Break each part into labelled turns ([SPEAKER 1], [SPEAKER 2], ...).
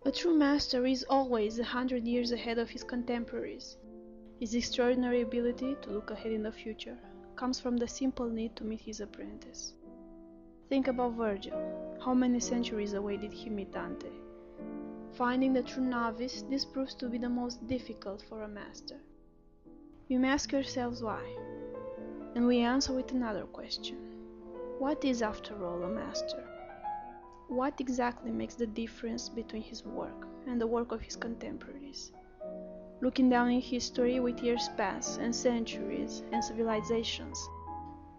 [SPEAKER 1] A true master is always 100 years ahead of his contemporaries. His extraordinary ability to look ahead in the future comes from the simple need to meet his apprentice. Think about Virgil. How many centuries away did he meet Dante? Finding the true novice, this proves to be the most difficult for a master. You may ask yourselves why, and we answer with another question. What is, after all, a master? What exactly makes the difference between his work and the work of his contemporaries? Looking down in history with years pass and centuries and civilizations,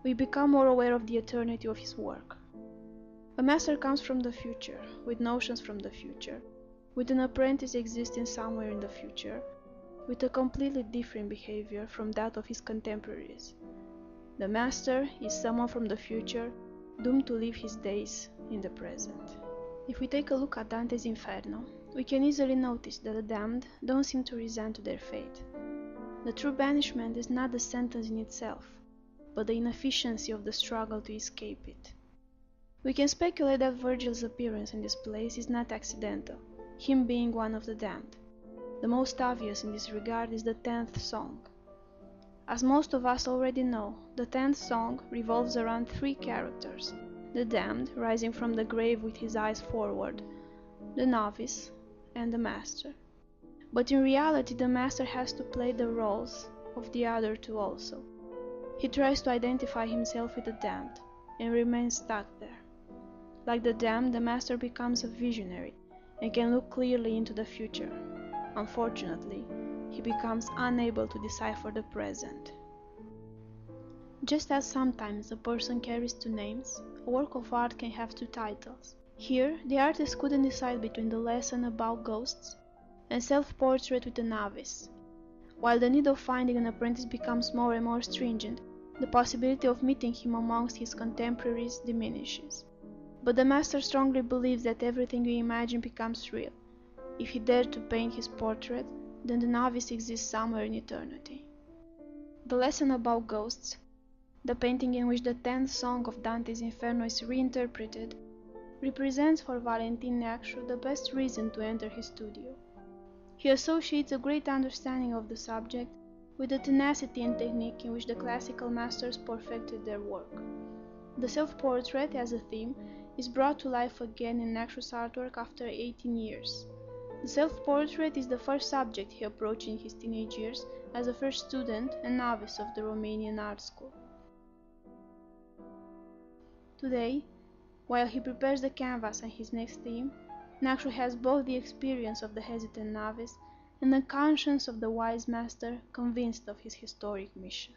[SPEAKER 1] we become more aware of the eternity of his work. A master comes from the future, with notions from the future, with an apprentice existing somewhere in the future, with a completely different behavior from that of his contemporaries. The master is someone from the future, doomed to live his days in the present. If we take a look at Dante's Inferno, we can easily notice that the damned don't seem to resent to their fate. The true banishment is not the sentence in itself, but the inefficiency of the struggle to escape it. We can speculate that Virgil's appearance in this place is not accidental, him being one of the damned. The most obvious in this regard is the 10th song. As most of us already know, the 10th song revolves around three characters: the damned, rising from the grave with his eyes forward, the novice, and the master. But in reality, the master has to play the roles of the other two also. He tries to identify himself with the damned, and remains stuck there. Like the damned, the master becomes a visionary, and can look clearly into the future. Unfortunately, he becomes unable to decipher the present. Just as sometimes a person carries two names, a work of art can have two titles. Here, the artist couldn't decide between the lesson about ghosts and self-portrait with a novice. While the need of finding an apprentice becomes more and more stringent, the possibility of meeting him amongst his contemporaries diminishes. But the master strongly believes that everything you imagine becomes real. If he dared to paint his portrait, then the novice exists somewhere in eternity. The lesson about ghosts, the painting in which the 10th song of Dante's Inferno is reinterpreted, represents for Valentin Neacsu the best reason to enter his studio. He associates a great understanding of the subject with the tenacity and technique in which the classical masters perfected their work. The self-portrait as a theme is brought to life again in Neacsu's artwork after 18 years. The self-portrait is the first subject he approached in his teenage years as a first student and novice of the Romanian art school. Today, while he prepares the canvas and his next theme, Neacsu has both the experience of the hesitant novice and the conscience of the wise master convinced of his historic mission.